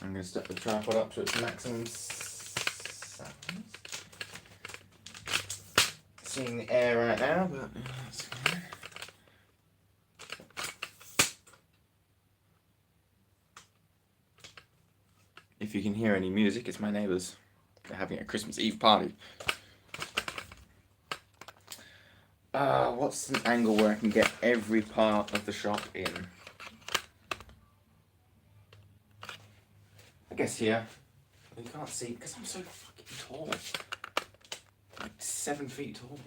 I'm going to step the tripod up to its maximum size. Seeing the air right now, but that's fine. If you can hear any music, it's my neighbours. They're having a Christmas Eve party. What's an angle where I can get every part of the shop in? I guess here. You can't see because I'm so fucking tall. Like 7 feet tall.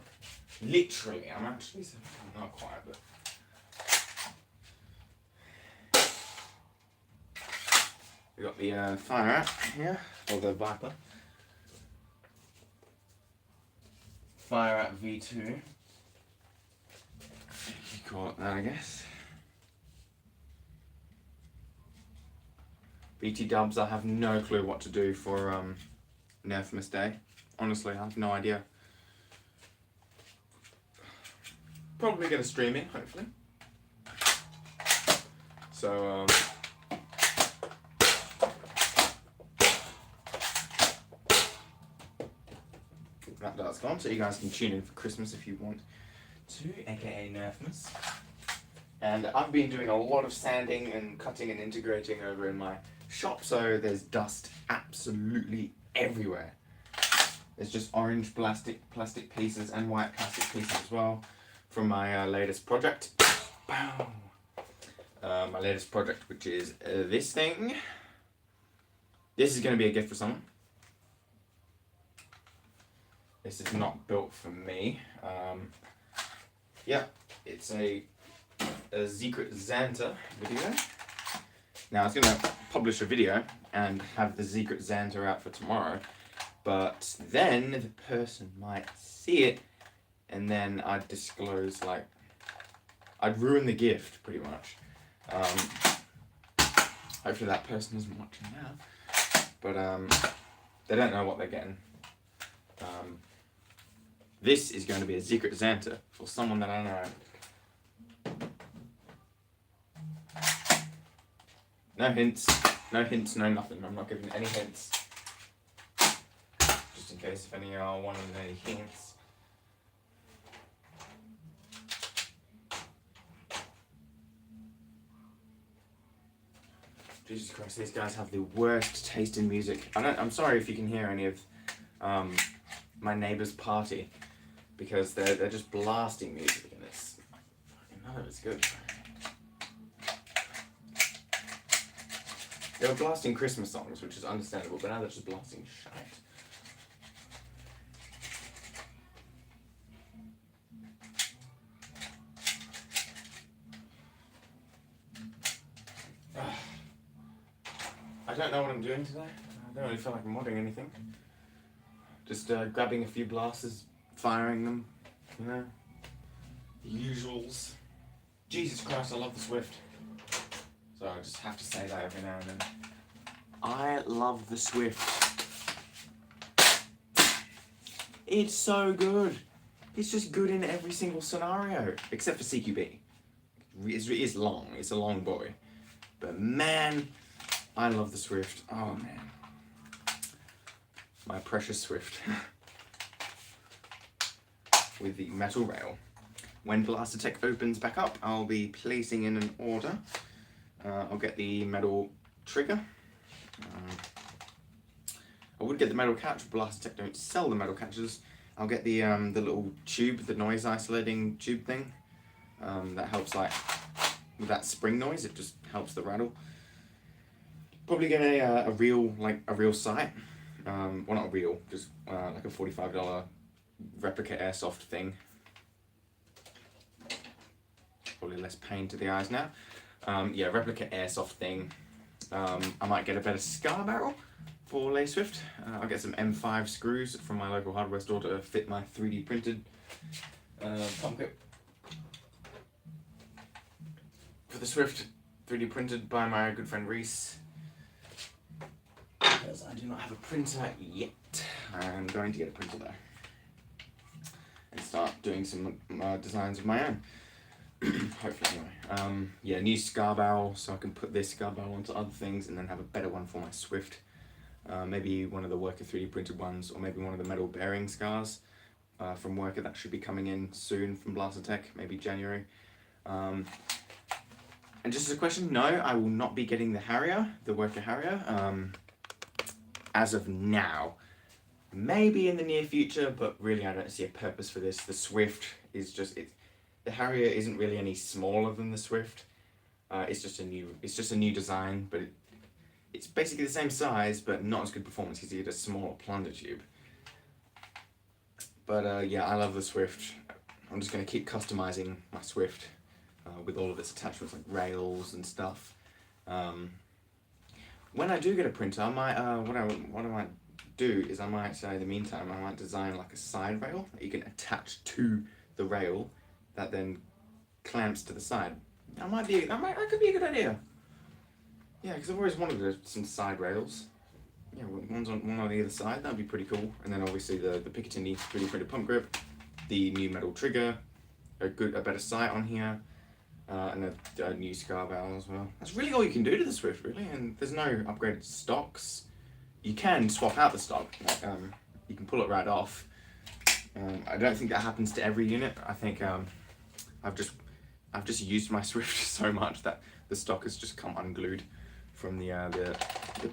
Literally, I'm actually 7 feet. Not quite, but. We got the fire rat here, or the Viper. Fire rat V2. You call it that, I guess. BT dubs, I have no clue what to do for NERFMAS Day. Honestly, I have no idea. Probably gonna stream it, hopefully. So, that's gone, so you guys can tune in for Christmas if you want to, aka NERFMAS. And I've been doing a lot of sanding and cutting and integrating over in my shop, so there's dust absolutely everywhere. There's just orange plastic pieces and white plastic pieces as well from my latest project. My latest project, which is this thing. This is going to be a gift for someone. This is not built for me. Yeah, it's a Secret Santa video. Now I was going to publish a video and have the Secret Santa out for tomorrow, but then the person might see it and then I'd disclose, like, I'd ruin the gift pretty much. Hopefully that person isn't watching now, but they don't know what they're getting. This is going to be a Secret Santa for someone that I know. No hints, no nothing. I'm not giving any hints. Just in case if any of y'all wanted any hints. Jesus Christ, these guys have the worst taste in music. I'm sorry if you can hear any of my neighbour's party, because they're just blasting music and it's fucking none of it's good. They were blasting Christmas songs, which is understandable, but now they're just blasting shite. I don't know what I'm doing today. I don't really feel like modding anything. Just grabbing a few blasters, firing them, you know, the usuals. Jesus Christ, I love the Swift. So I just have to say that every now and then. I love the Swift. It's so good. It's just good in every single scenario, except for CQB. It's long. It's a long boy. But man, I love the Swift. Oh man. My precious Swift. With the metal rail. When Blaster Tech opens back up, I'll be placing in an order. I'll get the metal trigger. I would get the metal catch, but Blaster Tech don't sell the metal catches. I'll get the little tube, the noise isolating tube thing. That helps, like, with that spring noise, it just helps the rattle. Probably get a real sight. Well, not a real, just like a $45 replica airsoft thing. Probably less pain to the eyes now. Yeah, replica airsoft thing. I might get a better scar barrel for Lay Swift. I'll get some M5 screws from my local hardware store to fit my 3D printed pump kit. For the Swift, 3D printed by my good friend Reese. Because I do not have a printer yet. I'm going to get a printer though. And start doing some designs of my own. Hopefully anyway. Yeah, new scar barrel, so I can put this scar barrel onto other things and then have a better one for my Swift. Maybe one of the Worker 3D printed ones, or maybe one of the metal bearing scars from Worker. That should be coming in soon from Blaster Tech, maybe January. And just as a question, no, I will not be getting the Harrier, the Worker Harrier, as of now. Maybe in the near future, but really I don't see a purpose for this. The Swift is just, the Harrier isn't really any smaller than the Swift. It's just a new design, but it's basically the same size, but not as good performance because you get a smaller plunger tube. But yeah, I love the Swift. I'm just going to keep customizing my Swift with all of its attachments like rails and stuff. When I do get a printer, I might what I might do is I might say in the meantime I might design like a side rail that you can attach to the rail that then clamps to the side. That could be a good idea. Yeah, because I've always wanted some side rails. Yeah, one on either side, that'd be pretty cool. And then obviously the Picatinny 3D printed pump grip, the new metal trigger, a better sight on here, and a new scar valve as well. That's really all you can do to the Swift, really. And there's no upgraded stocks. You can swap out the stock. You can pull it right off. I don't think that happens to every unit. I think I've just used my Swift so much that the stock has just come unglued from the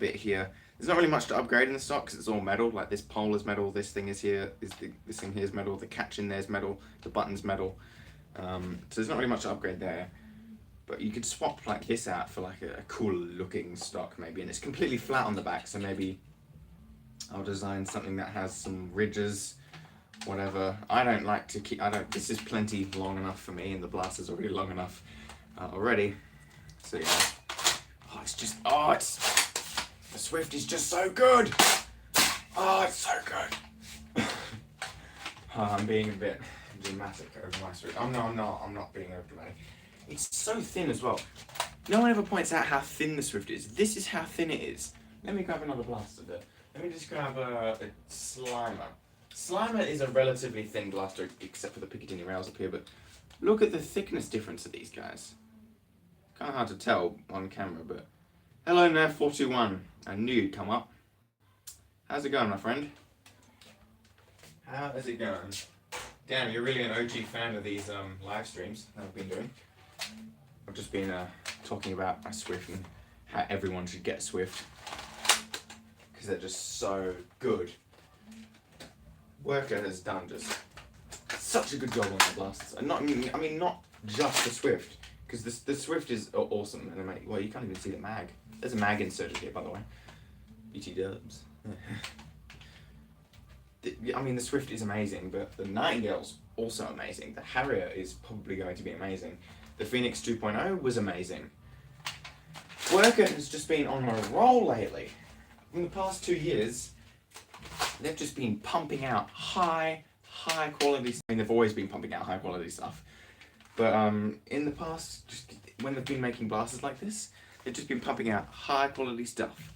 bit here. There's not really much to upgrade in the stock because it's all metal. Like this pole is metal, this thing is here, this thing here is metal, the catch in there is metal, the button's metal. So there's not really much to upgrade there. But you could swap like this out for like a cool looking stock maybe, and it's completely flat on the back, so maybe I'll design something that has some ridges, whatever. I don't like to keep, this is plenty long enough for me, and the blaster's already long enough already. So yeah, the Swift is just so good. Oh, it's so good. I'm being a bit dramatic over my Swift. I'm not being over dramatic. It's so thin as well. No one ever points out how thin the Swift is. This is how thin it is. Let me grab another blaster bit. Let me just grab a Slimer. Slimer is a relatively thin blaster, except for the Picatinny rails up here, but look at the thickness difference of these guys. Kind of hard to tell on camera, but hello NERF421. I knew you'd come up. How's it going, my friend? How is it going? Damn, you're really an OG fan of these live streams that I've been doing. I've just been talking about my Swift and how everyone should get Swift because they're just so good. Worker has done just such a good job on the blasters, and not just the Swift, because the Swift is awesome. And well, you can't even see the mag. There's a mag inserted here, by the way. BT dubs. The Swift is amazing, but the Nightingale's also amazing. The Harrier is probably going to be amazing. The Phoenix 2.0 was amazing. Worker has just been on a roll lately. In the past 2 years, they've just been pumping out high quality. They've always been pumping out high quality stuff. But in the past, just when they've been making blasters like this, they've just been pumping out high quality stuff.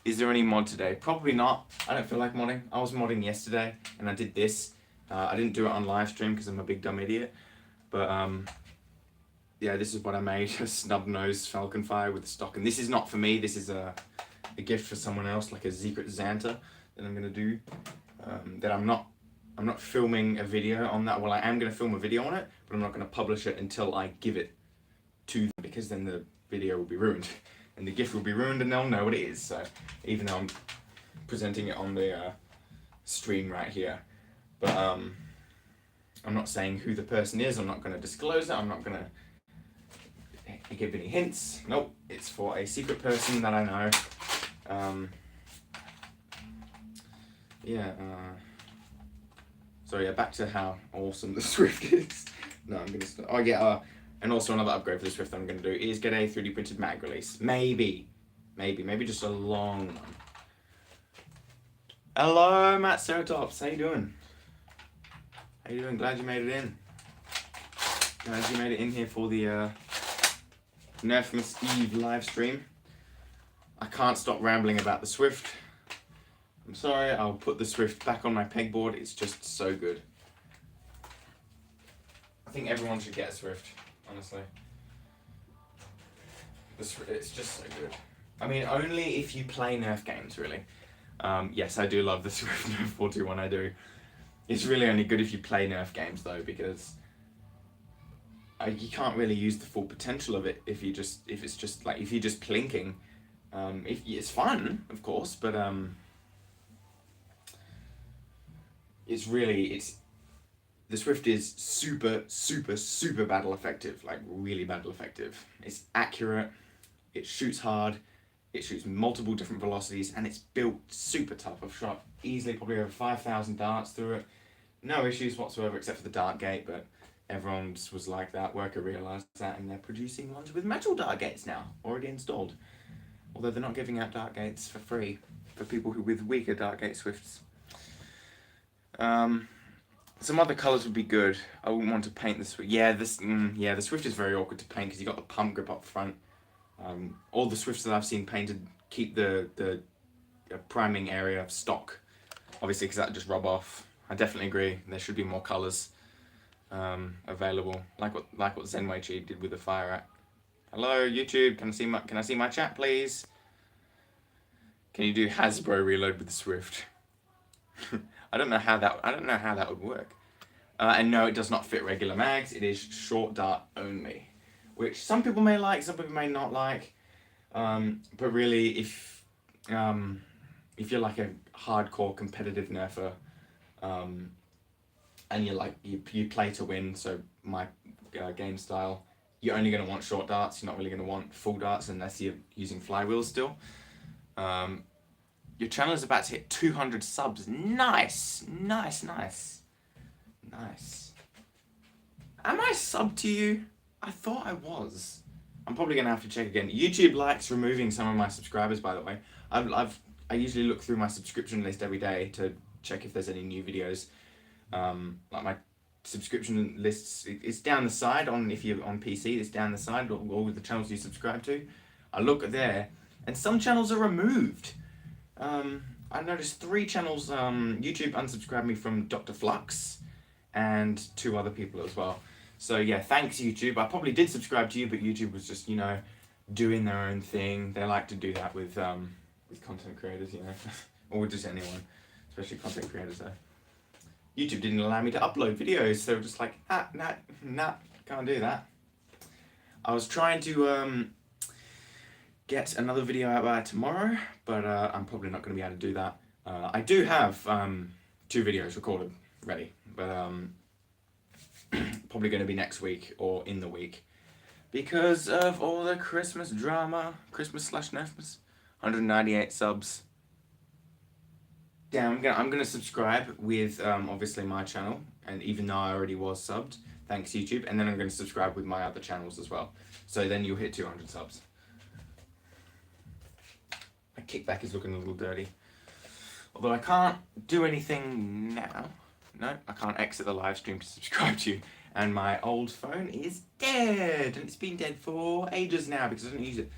Is there any mod today? Probably not. I don't feel like modding. I was modding yesterday, and I did this. I didn't do it on live stream because I'm a big dumb idiot. But yeah, this is what I made, a snub-nosed Falcon Fire with the stock. And this is not for me, this is a gift for someone else, like a secret Xanta that I'm gonna do. That I'm not filming a video on that. Well, I am gonna film a video on it, but I'm not gonna publish it until I give it to them, because then the video will be ruined. And the gift will be ruined and they'll know what it is. So even though I'm presenting it on the stream right here. But I'm not saying who the person is, I'm not gonna disclose it, I'm not gonna give any hints. Nope, it's for a secret person that I know. So yeah, back to how awesome the Swift is. No, I'm gonna stop. Oh yeah, and also another upgrade for the Swift that I'm gonna do is get a 3D printed mag release. Maybe just a long one. Hello, Matt Ceratops, how you doing? How you doing? Glad you made it in. Glad you made it in here for the NERFMAS Eve live stream. I can't stop rambling about the Swift. I'm sorry, I'll put the Swift back on my pegboard. It's just so good. I think everyone should get a Swift. honestly. It's just so good. I mean, only if you play Nerf games, really. Yes, I do love the Swift Nerf 421, I do. It's really only good if you play Nerf games, though, because you can't really use the full potential of it if you're just plinking. It's fun, of course, but the Swift is super battle effective, like really battle effective. It's accurate, it shoots hard, it shoots multiple different velocities, and it's built super tough. I've shot easily probably over 5,000 darts through it. No issues whatsoever except for the dart gate, but everyone was like that. Worker realised that, and they're producing ones with metal dart gates now, already installed. Although they're not giving out dart gates for free for people with weaker dart gate Swifts. Some other colours would be good. I wouldn't want to paint the Swift. The Swift is very awkward to paint because you got the pump grip up front. All the Swifts that I've seen painted keep the priming area stock, obviously, because that would just rub off. I definitely agree. There should be more colours available, like what Zenwei did with the fire rat. Hello YouTube, can I see my chat, please? Can you do Hasbro reload with the Swift? I don't know how that would work. And no, it does not fit regular mags. It is short dart only, which some people may like, some people may not like. But really, if you're like a hardcore competitive nerfer, and you play to win, so my game style, you're only going to want short darts. You're not really going to want full darts unless you're using flywheels still. Your channel is about to hit 200 subs. Nice. Am I subbed to you? I thought I was. I'm probably going to have to check again. YouTube likes removing some of my subscribers, by the way. I usually look through my subscription list every day to check if there's any new videos. Like my subscription lists, it's down the side if you're on PC, it's down the side, all the channels you subscribe to. I look there, and some channels are removed. I noticed 3 channels, YouTube unsubscribed me from Dr. Flux, and 2 other people as well. So yeah, thanks YouTube. I probably did subscribe to you, but YouTube was just, doing their own thing. They like to do that with content creators, or with just anyone, especially content creators though. YouTube didn't allow me to upload videos. They were just like, nah, can't do that. I was trying to get another video out by tomorrow, but I'm probably not going to be able to do that. I do have 2 videos recorded ready, but probably going to be next week or in the week because of all the Christmas drama. Christmas/NERFMAS. 198 subs. Yeah, I'm gonna subscribe with obviously my channel, and even though I already was subbed, thanks YouTube, and then I'm gonna subscribe with my other channels as well. So then you'll hit 200 subs. My kickback is looking a little dirty. Although I can't do anything now. No, I can't exit the live stream to subscribe to you. And my old phone is dead, and it's been dead for ages now because I don't use it.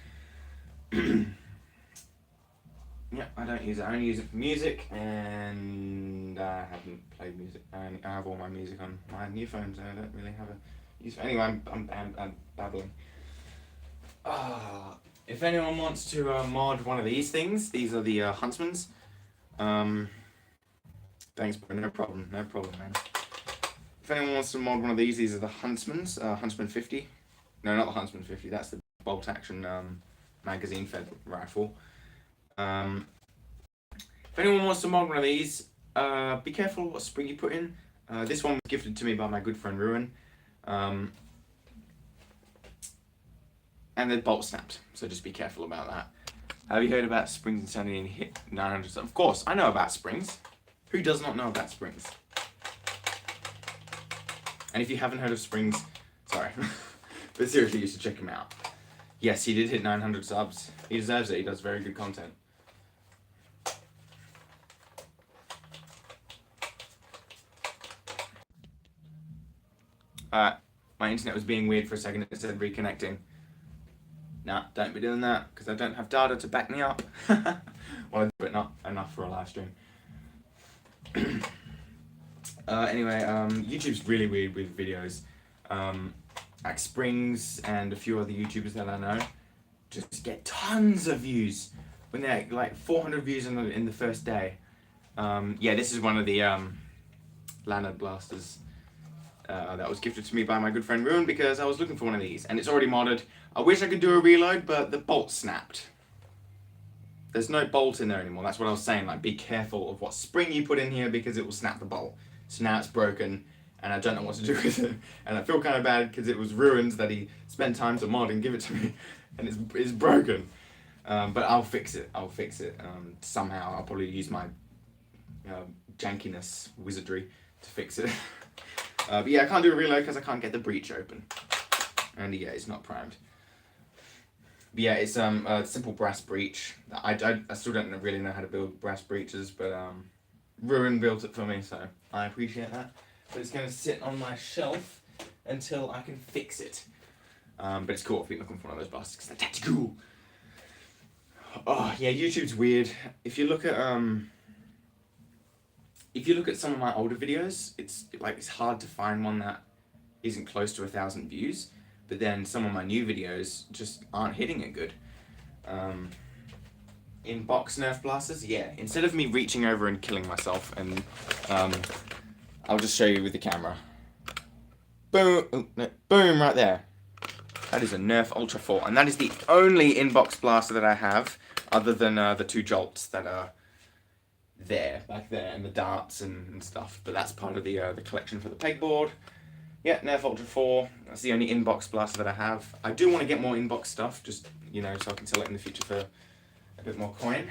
Yeah, I don't use it. I only use it for music, and I haven't played music. I have all my music on my new phone, so I don't really have a use. Anyway, I'm babbling. If anyone wants to mod one of these things, these are the Huntsmans. Thanks, bro. No problem, man. If anyone wants to mod one of these are the Huntsmans. Huntsman 50. No, not the Huntsman 50. That's the bolt action magazine fed rifle. If anyone wants to mod one of these, be careful what spring you put in. This one was gifted to me by my good friend Ruin. And the bolt snapped, so just be careful about that. Have you heard about springs insanity and hit 900? Of course, I know about springs. Who does not know about springs? And if you haven't heard of springs, sorry. But seriously, you should check him out. Yes, he did hit 900 subs. He deserves it. He does very good content. My internet was being weird for a second. It said reconnecting. Nah, don't be doing that, because I don't have data to back me up. Well, but not enough for a live stream. Anyway, YouTube's really weird with videos. like Springs and a few other YouTubers that I know just get tons of views when they're like 400 views in the first day. Yeah, this is one of the Lanyard blasters that was gifted to me by my good friend Ruin because I was looking for one of these, and it's already modded. I wish I could do a reload, but the bolt snapped. There's no bolt in there anymore. That's what I was saying. Like, be careful of what spring you put in here because it will snap the bolt. So now it's broken, and I don't know what to do with it. And I feel kind of bad because it was ruined that he spent time to mod and give it to me, and it's broken. But I'll fix it. I'll fix it somehow. I'll probably use my jankiness wizardry to fix it. But yeah, I can't do a reload because I can't get the breech open. And yeah, it's not primed. But yeah, it's a simple brass breech. I still don't really know how to build brass breeches, but Ruin built it for me, so I appreciate that. But it's going to sit on my shelf until I can fix it. But it's cool. I've been looking for one of those blasters because they're tactical. Oh yeah, YouTube's weird. If you look at some of my older videos, it's hard to find one that isn't close to 1,000 views. But then some of my new videos just aren't hitting it good. In box Nerf blasters, yeah. Instead of me reaching over and killing myself, and I'll just show you with the camera. Boom, boom, right there. That is a Nerf Ultra 4, and that is the only in-box blaster that I have, other than the 2 jolts that are back there, and the darts and stuff. But that's part of the collection for the pegboard. Yeah, Nerf Ultra 4. That's the only in-box blaster that I have. I do want to get more in-box stuff, just, you know, so I can sell it in the future for a bit more coin.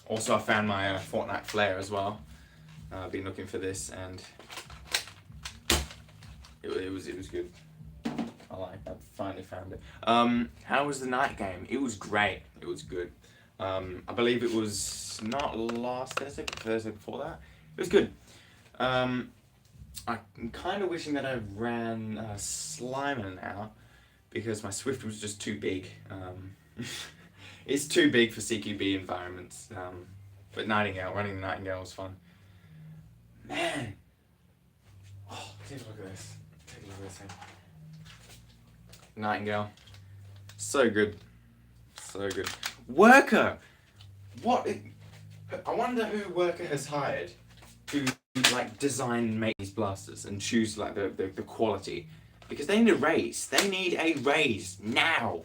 Also, I found my Fortnite flare as well. I've been looking for this, and it was good. I finally found it. How was the night game? It was great. It was good. I believe it was not last Thursday, but Thursday before that. It was good. I'm kind of wishing that I ran Slimer now, because my Swift was just too big. It's too big for CQB environments. But Nightingale, running the Nightingale was fun. Man! Oh, take a look at this. Take a look at this thing. Nightingale. So good. So good. Worker! What? I wonder who Worker has hired to like design and make these blasters and choose like the quality, because they need a raise. They need a raise now.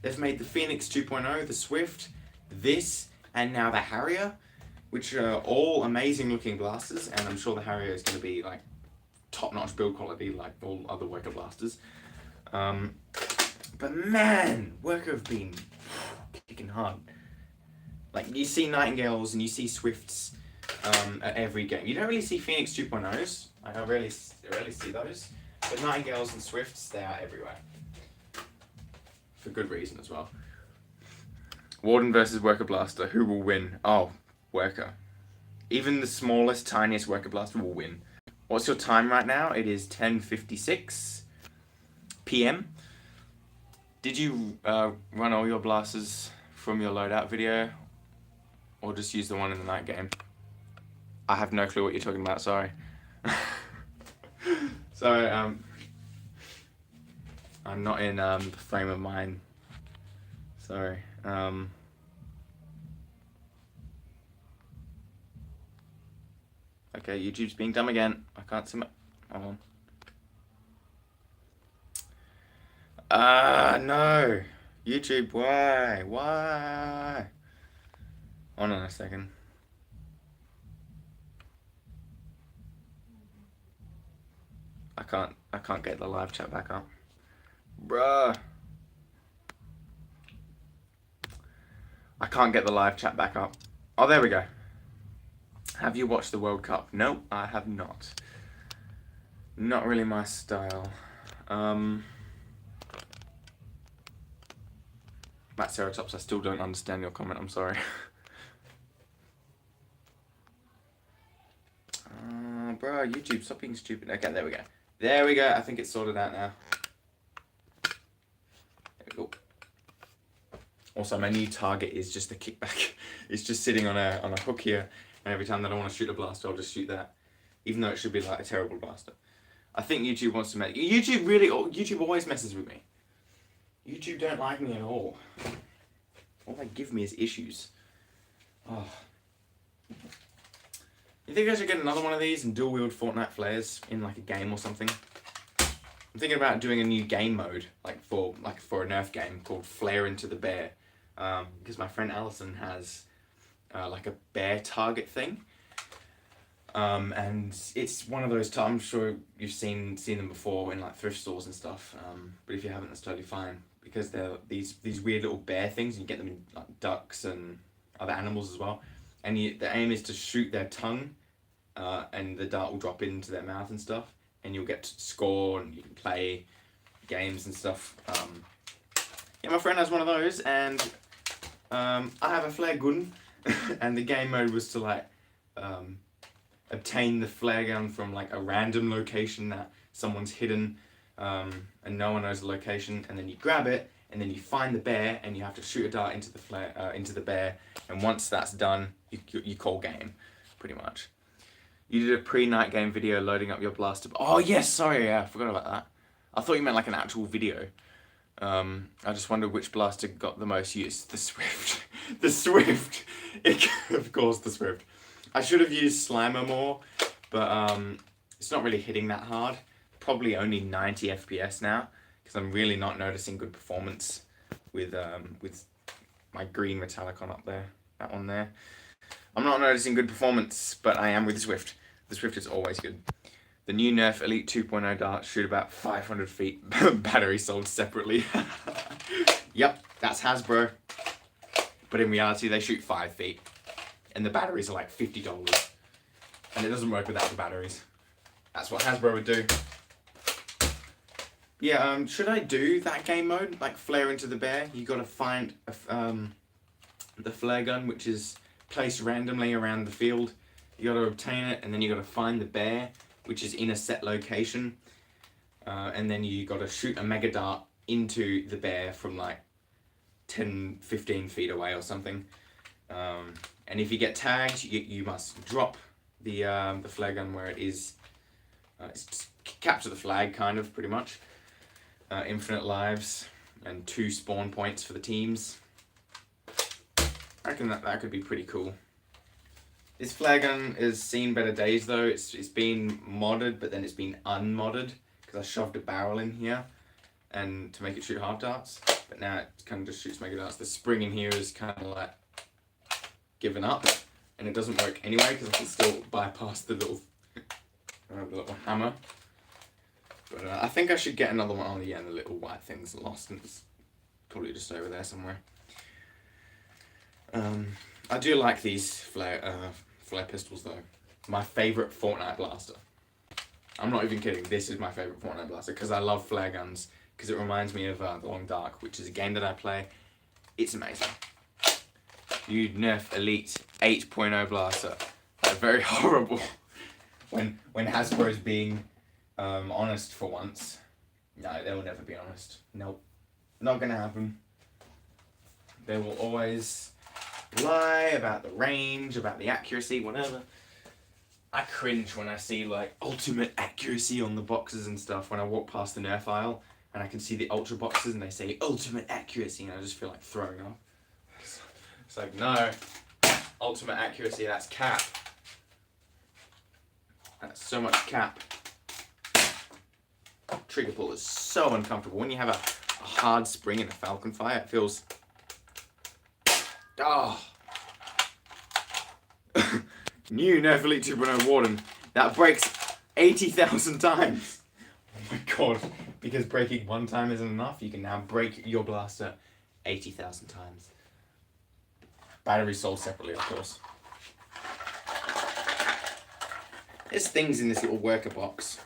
They've made the Phoenix 2.0, the Swift, this, and now the Harrier, which are all amazing looking blasters, and I'm sure the Harrier is going to be like top-notch build quality like all other Worker blasters. But man, Worker have been kicking hard. Like, you see Nightingales and you see Swifts at every game. You don't really see Phoenix 2.0s. I rarely see those. But Nightingales and Swifts, they are everywhere. For good reason as well. Warden versus Worker Blaster. Who will win? Oh, Worker. Even the smallest, tiniest Worker Blaster will win. What's your time right now? It is 10:56 PM. Did you run all your blasters from your loadout video? Or just use the one in the night game? I have no clue what you're talking about, sorry. Sorry, I'm not in the frame of mind. Sorry. Okay, YouTube's being dumb again. I can't see my... Hold on. No. YouTube, why? Why? Hold on a second. I can't get the live chat back up. Bruh. I can't get the live chat back up. Oh, there we go. Have you watched the World Cup? Nope, I have not. Not really my style. Matt Ceratops, I still don't understand your comment, I'm sorry. Bro, YouTube, stop being stupid. Okay, there we go. There we go, I think it's sorted out now. There we go. Also, my new target is just a kickback. It's just sitting on a hook here, and every time that I want to shoot a blaster, I'll just shoot that. Even though it should be like a terrible blaster. I think YouTube wants to make... YouTube always messes with me. YouTube don't like me at all. All they give me is issues. Oh. You think I should get another one of these and dual wield Fortnite flares in like a game or something? I'm thinking about doing a new game mode, like for a Nerf game called Flare Into the Bear, because my friend Alison has like a bear target thing, and it's one of those. I'm sure you've seen them before in like thrift stores and stuff. But if you haven't, that's totally fine, because they're these weird little bear things, and you get them in like ducks and other animals as well. And the aim is to shoot their tongue, and the dart will drop into their mouth and stuff. And you'll get to score, and you can play games and stuff. Yeah, my friend has one of those, and I have a flare gun, and the game mode was to like obtain the flare gun from like a random location that someone's hidden, and no one knows the location, and then you grab it, and then you find the bear, and you have to shoot a dart into the into the bear, and once that's done, you call game, pretty much. You did a pre-night game video loading up your blaster. Oh yes, sorry, yeah, I forgot about that. I thought you meant like an actual video. I just wondered which blaster got the most use. The Swift. The Swift. Of course, the Swift. I should have used Slimer more, but it's not really hitting that hard. Probably only 90 FPS now, because I'm really not noticing good performance with my green metallic on up there. That one there. I'm not noticing good performance, but I am with the Swift. The Swift is always good. The new Nerf Elite 2.0 darts shoot about 500 feet. Battery sold separately. Yep, that's Hasbro. But in reality, they shoot 5 feet. And the batteries are like $50. And it doesn't work without the batteries. That's what Hasbro would do. Yeah, should I do that game mode? Like Flare Into the Bear? You gotta find the flare gun, which is placed randomly around the field. You gotta obtain it, and then you gotta find the bear, which is in a set location, and then you gotta shoot a mega dart into the bear from like 10-15 feet away or something. And if you get tagged, you must drop the flare gun where it is. It's capture the flag, kind of, pretty much. Infinite lives and 2 spawn points for the teams. I reckon that could be pretty cool. This flare gun has seen better days though. It's been modded, but then it's been unmodded, because I shoved a barrel in here and to make it shoot half darts. But now it kind of just shoots mega darts. The spring in here is kind of like given up, and it doesn't work anyway because I can still bypass the little hammer. But I think I should get another one. Oh yeah, and the little white thing's lost, and it's probably just over there somewhere. I do like these flare pistols though. My favourite Fortnite blaster. I'm not even kidding, this is my favourite Fortnite blaster, because I love flare guns, because it reminds me of The Long Dark, which is a game that I play. It's amazing. You Nerf Elite 8.0 blaster. They're very horrible. When Hasbro's being honest for once. No, they will never be honest. Nope. Not gonna happen. They will always lie about the range, about the accuracy, whatever. I cringe when I see like ultimate accuracy on the boxes and stuff when I walk past the Nerf aisle and I can see the ultra boxes and they say ultimate accuracy, and I just feel like throwing up. It's like, no, ultimate accuracy, that's cap. That's so much cap. Trigger pull is so uncomfortable. When you have a hard spring in a Falcon Fire, it feels... Oh. New Nerf Elite 2.0 Warden. That breaks 80,000 times. Oh my god. Because breaking one time isn't enough, you can now break your blaster 80,000 times. Batteries sold separately, of course. There's things in this little worker box.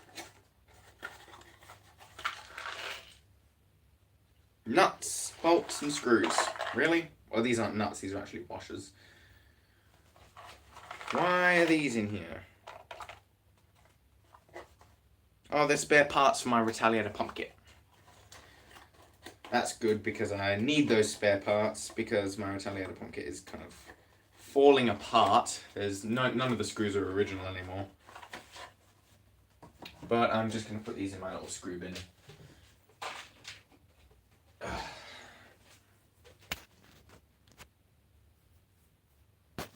Nuts, bolts, and screws. Really? Well, these aren't nuts, these are actually washers. Why are these in here? Oh, they're spare parts for my Retaliator pump kit. That's good, because I need those spare parts, because my Retaliator pump kit is kind of falling apart. There's none of the screws are original anymore. But I'm just going to put these in my little screw bin.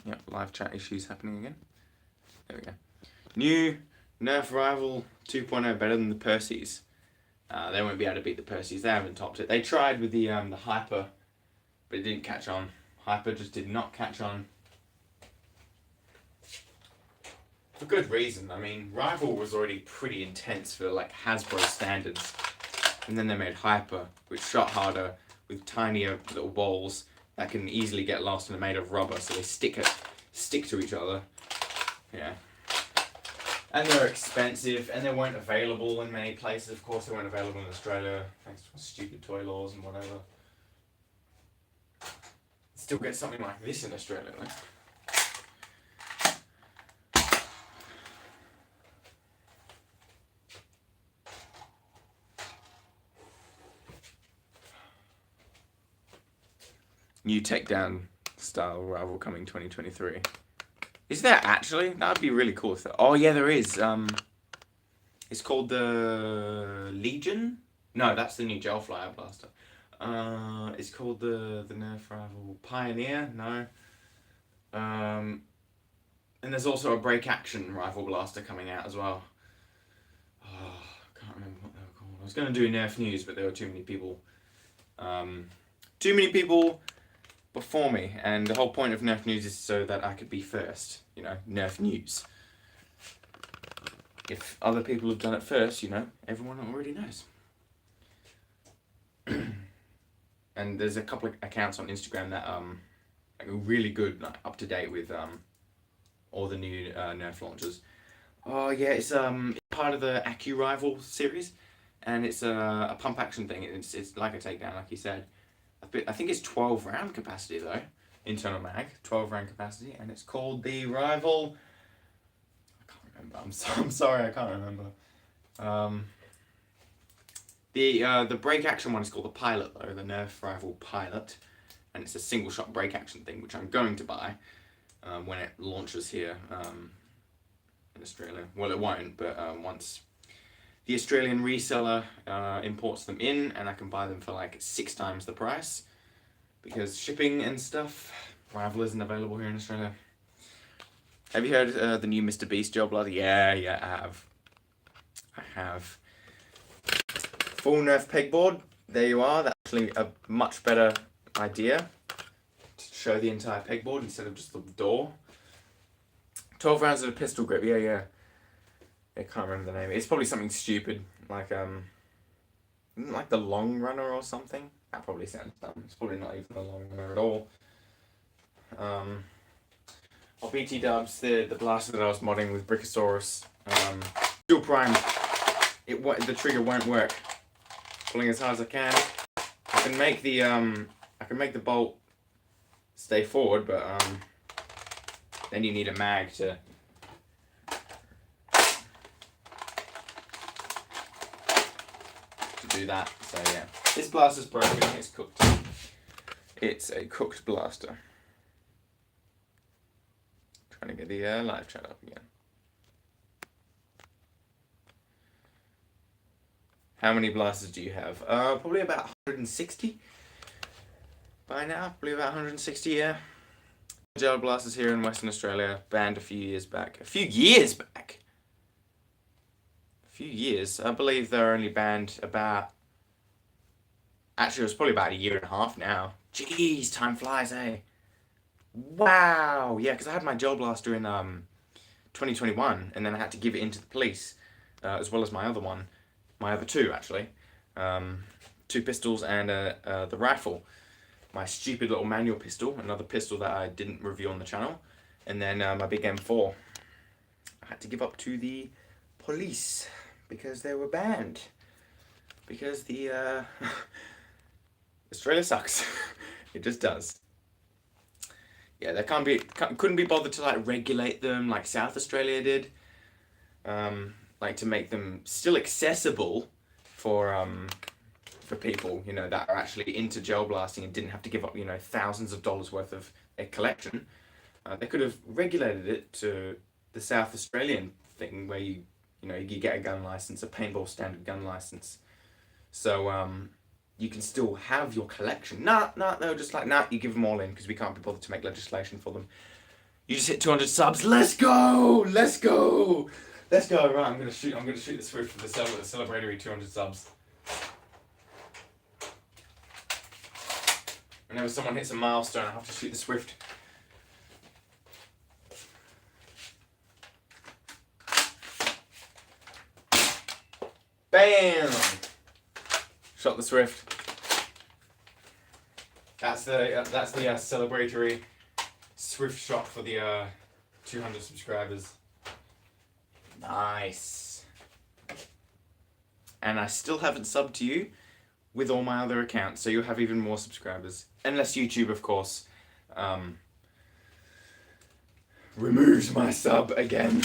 Yep, live chat issues happening again. There we go. New Nerf Rival 2.0 better than the Perseus. They won't be able to beat the Perseus. They haven't topped it. They tried with the Hyper, but it didn't catch on. Hyper just did not catch on. For good reason. I mean, Rival was already pretty intense for like Hasbro standards. And then they made Hyper, which shot harder with tinier little balls that can easily get lost and are made of rubber, so they stick to each other. Yeah. And they're expensive, and they weren't available in many places. Of course, they weren't available in Australia, thanks to stupid toy laws and whatever. Still get something like this in Australia, though. New takedown style Rival coming 2023. Is there actually? That'd be really cool. Oh yeah, there is. It's called the Legion. No, that's the new gel flyer blaster. It's called the Nerf Rival Pioneer. No. And there's also a break action rifle blaster coming out as well. Oh, I can't remember what they were called. I was gonna do Nerf News, but there were too many people. Too many people before me, and the whole point of Nerf News is so that I could be first, you know, Nerf News. If other people have done it first, you know, everyone already knows. And there's a couple of accounts on Instagram that are really good, like, up to date with all the new Nerf launches. Oh yeah, it's part of the AccuRival series, and it's a pump action thing. It's like a takedown, like you said. I think it's 12 round capacity though, internal mag, 12 round capacity, and it's called the Rival. I can't remember. I'm sorry, I can't remember. The break action one is called the Pilot though, the Nerf Rival Pilot, and it's a single shot break action thing, which I'm going to buy when it launches here in Australia. Well, it won't, but once the Australian reseller imports them in, and I can buy them for like 6 times the price, because shipping and stuff, Rival isn't available here in Australia. Have you heard the new Mr. Beast gel blood? Yeah, I have. Full Nerf pegboard. There you are. That's actually a much better idea to show the entire pegboard instead of just the door. 12 rounds of a pistol grip. Yeah. I can't remember the name. It's probably something stupid, like like the Long Runner or something. That probably sounds dumb. It's probably not even the Long Runner at all. Or BT Dubs, the blaster that I was modding with Brickosaurus, dual primed. The trigger won't work. Pulling as hard as I can. I can make the bolt stay forward, but then you need a mag to do that. So yeah, this blaster's broken. It's cooked. It's a cooked blaster. Trying to get the live chat up again. How many blasters do you have? Probably about 160 by now. Probably about 160. Yeah. Gel blasters here in Western Australia, banned a few years back. A few years. I believe they're only banned about. Actually, it was probably about a year and a half now. Jeez, time flies, eh? Wow. Yeah, because I had my gel blaster in 2021, and then I had to give it into the police, as well as my other one, my other two actually, 2 pistols and the rifle. My stupid little manual pistol, another pistol that I didn't review on the channel, and then my big M4. I had to give up to the police because they were banned. Because the Australia sucks. It just does. Yeah, they couldn't be bothered to like regulate them like South Australia did. Like to make them still accessible for people, you know, that are actually into gel blasting and didn't have to give up, you know, thousands of dollars worth of a collection. They could have regulated it to the South Australian thing where you You know, you get a gun license, a paintball standard gun license. So you can still have your collection. No, just like, you give them all in because we can't be bothered to make legislation for them. You just hit 200 subs. Let's go! Let's go! Let's go! Right, I'm gonna shoot the Swift for the celebratory 200 subs. Whenever someone hits a milestone, I have to shoot the Swift. Bam! Shot the Swift. That's the celebratory Swift shot for the 200 subscribers. Nice. And I still haven't subbed to you with all my other accounts, so you'll have even more subscribers. Unless YouTube, of course, removes my sub again.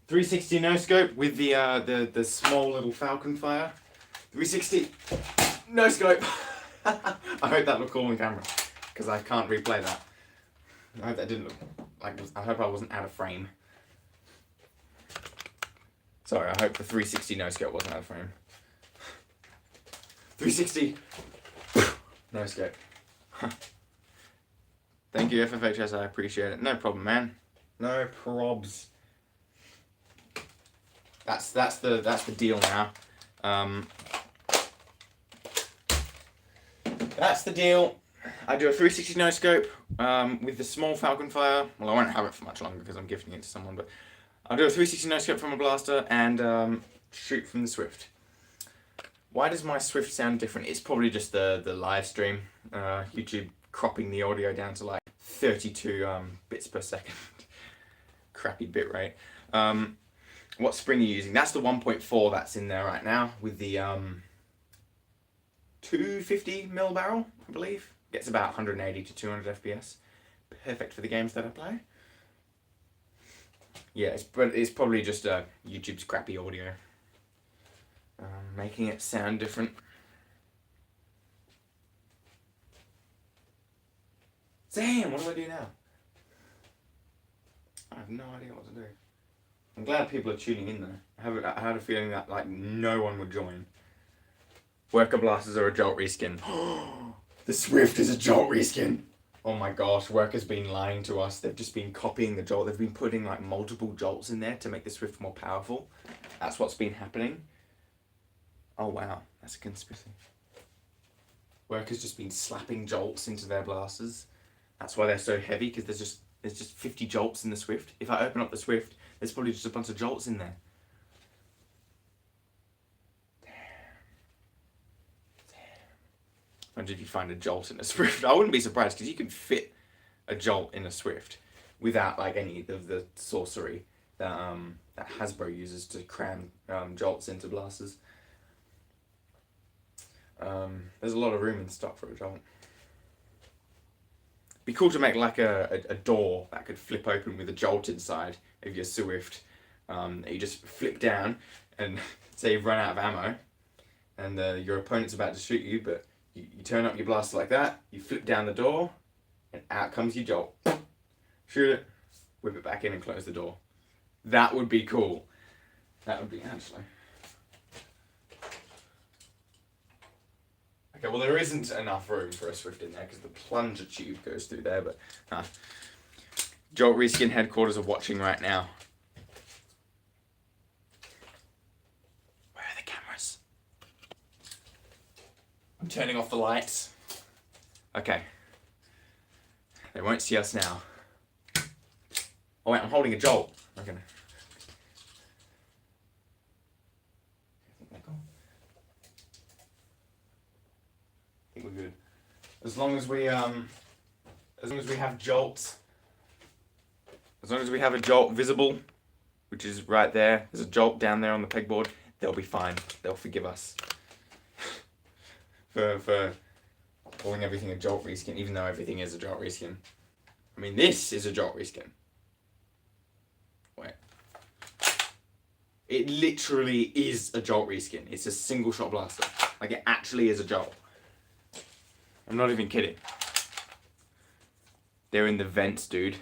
360 no scope with the small little falcon fire. 360 no scope. I hope that looked cool on camera, because I can't replay that. I hope that didn't look like. I hope I wasn't out of frame. Sorry, I hope the 360 no scope wasn't out of frame. 360 no scope. Thank you, FFHS. I appreciate it. No problem, man. No probs. That's the deal now. That's the deal. I do a 360 no scope with the small falcon fire. Well, I won't have it for much longer because I'm gifting it to someone, but I'll do a 360 no scope from a blaster and shoot from the Swift. Why does my Swift sound different? It's probably just the live stream. YouTube cropping the audio down to like 32 bits per second. Crappy bit rate. What spring are you using? That's the 1.4 that's in there right now with the 250mm barrel, I believe. Gets about 180 to 200 FPS. Perfect for the games that I play. Yeah, it's probably just YouTube's crappy audio. Making it sound different. Damn, what do I do now? I have no idea what to do. I'm glad people are tuning in though. I had a feeling that like no one would join. Worker blasters are a jolt reskin. The Swift is a jolt reskin. Oh my gosh, Worker's been lying to us. They've just been copying the jolt. They've been putting like multiple jolts in there to make the Swift more powerful. That's what's been happening. Oh wow, that's a conspiracy. Worker's just been slapping jolts into their blasters. That's why they're so heavy, because there's just 50 jolts in the Swift. If I open up the Swift, there's probably just a bunch of jolts in there. Damn. Imagine if you find a jolt in a Swift. I wouldn't be surprised, because you can fit a jolt in a Swift without like any of the sorcery that Hasbro uses to cram jolts into blasters. There's a lot of room in stock for a jolt. Be cool to make like a door that could flip open with a jolt inside of your Swift. You just flip down and say you've run out of ammo and your opponent's about to shoot you, but you turn up your blaster like that, you flip down the door and out comes your jolt. Shoot it, whip it back in and close the door. That would be cool. That would be actually. Okay, well there isn't enough room for a Swift in there because the plunger tube goes through there, but Jolt Reskin headquarters are watching right now. Where are the cameras? I'm turning off the lights. Okay. They won't see us now. Oh wait, I'm holding a Jolt. Okay. I think we're good. As long as we have jolts. As long as we have a jolt visible, which is right there. There's a jolt down there on the pegboard. They'll be fine. They'll forgive us for calling everything a jolt reskin, even though everything is a jolt reskin. I mean, this is a jolt reskin. Wait. It literally is a jolt reskin. It's a single shot blaster. Like it actually is a jolt. I'm not even kidding. They're in the vents, dude.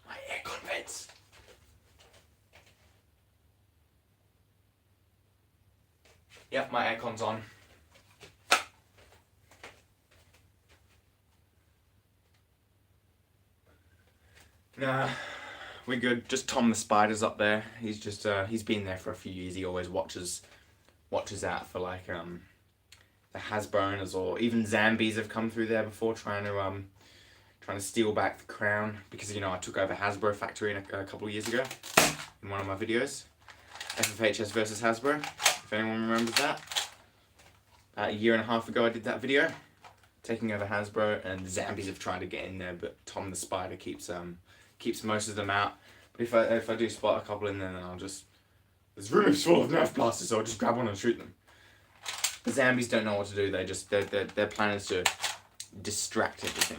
My aircon vents. Yep, my aircon's on. Nah, we're good. Just Tom the Spider's up there. He's just he's been there for a few years. He always watches out for like the Hasbro owners, or even Zambies have come through there before trying to steal back the crown, because you know I took over Hasbro factory a couple of years ago in one of my videos. FFHS versus Hasbro, if anyone remembers that. A year and a half ago I did that video, taking over Hasbro, and the Zambies have tried to get in there, but Tom the Spider keeps most of them out. But if I do spot a couple in there, then this room is full of Nerf blasters, so I'll just grab one and shoot them. The Zambies don't know what to do. Their plan is to distract everything.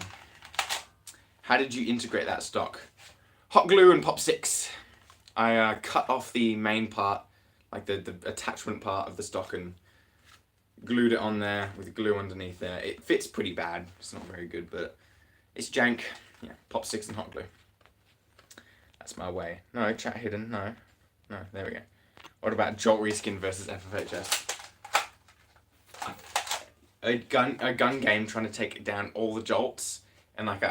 How did you integrate that stock? Hot glue and pop sticks. I cut off the main part, like the attachment part of the stock, and glued it on there with glue underneath there. It fits pretty bad. It's not very good, but it's jank. Yeah, pop sticks and hot glue. That's my way. No, chat hidden. No, there we go. What about Jolt Reskin versus FFHS? A gun game trying to take down all the jolts, and like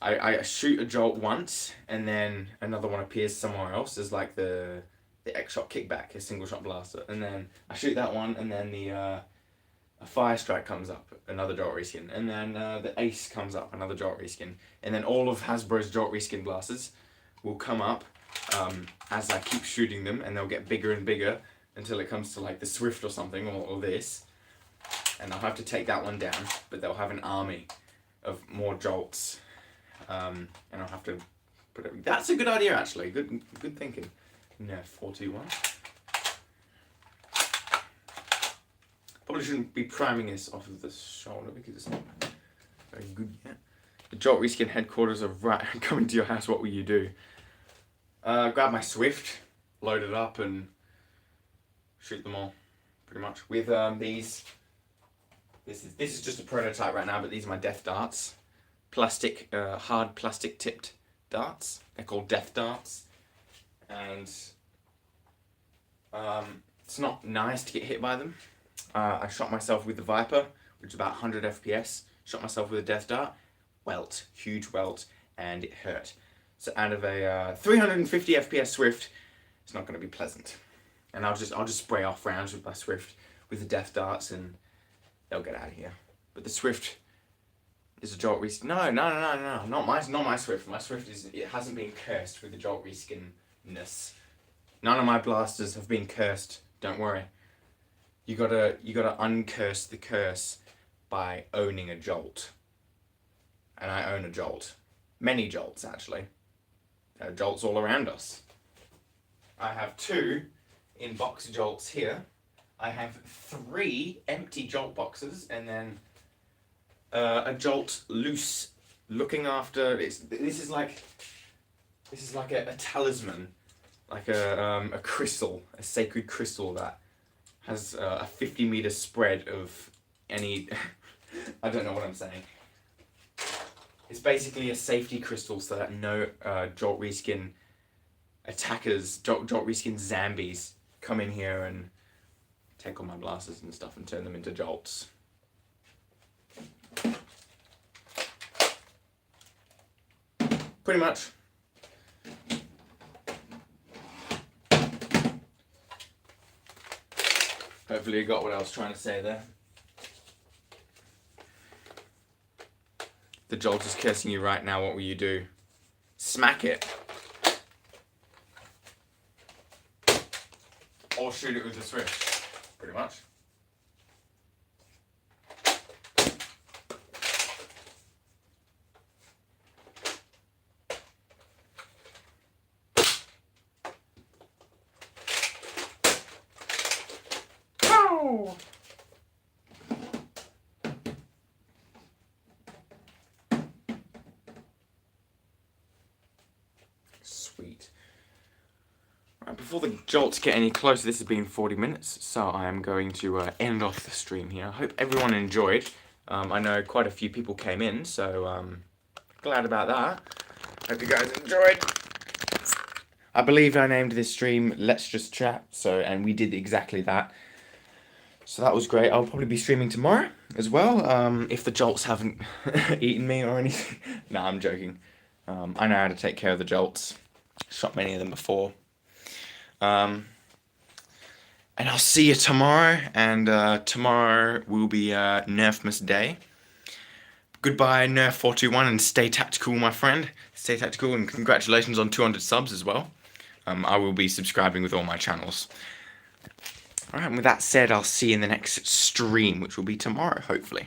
I shoot a jolt once, and then another one appears somewhere else as like the X-shot kickback, a single shot blaster, and then I shoot that one, and then a fire strike comes up, another jolt reskin, and then the ace comes up, another jolt reskin, and then all of Hasbro's jolt reskin blasters will come up as I keep shooting them, and they'll get bigger and bigger until it comes to like the Swift or something, or this, and I'll have to take that one down, but they'll have an army of more jolts, and I'll have to put it. That's a good idea, actually. Good thinking. Nerf 421. Probably shouldn't be priming this off of the shoulder because it's not very good yet. The Jolt Reskin headquarters are right coming to your house. What will you do? Grab my Swift, load it up, and shoot them all, pretty much. With these, this is just a prototype right now, but these are my death darts. Plastic, hard plastic tipped darts. They're called death darts. And it's not nice to get hit by them. I shot myself with the Viper, which is about 100 FPS. Shot myself with a death dart, welt, huge welt, and it hurt. So out of a 350 FPS Swift, it's not going to be pleasant. And I'll just spray off rounds with my Swift with the death darts, and they'll get out of here. But the Swift is a jolt reskin. No, not my Swift. My Swift it hasn't been cursed with the jolt reskin-ness. None of my blasters have been cursed. Don't worry. You gotta uncurse the curse by owning a jolt. And I own a jolt. Many jolts, actually. There are jolts all around us. I have 2 in-box jolts here. I have 3 empty jolt boxes, and then a jolt loose, looking after. This is like a talisman, like a crystal, a sacred crystal that has a 50-meter spread of any. I don't know what I'm saying. It's basically a safety crystal so that no Jolt Reskin attackers, Jolt Reskin Zambies come in here and take all my blasters and stuff and turn them into jolts. Pretty much. Hopefully you got what I was trying to say there. The jolt is cursing you right now. What will you do? Smack it. Or shoot it with the Swift. Pretty much. Ow! Sweet. Right, before the jolts get any closer, this has been 40 minutes, so I am going to end off the stream here. I hope everyone enjoyed. I know quite a few people came in, so glad about that. Hope you guys enjoyed. I believe I named this stream Let's Just Chat, and we did exactly that. So that was great. I'll probably be streaming tomorrow as well, if the jolts haven't eaten me or anything. Nah, I'm joking. I know how to take care of the jolts. Shot many of them before. And I'll see you tomorrow, and tomorrow will be NERFMAS Day. Goodbye, Nerf421, and stay tactical, my friend. Stay tactical, and congratulations on 200 subs as well. I will be subscribing with all my channels. Alright, and with that said, I'll see you in the next stream, which will be tomorrow, hopefully.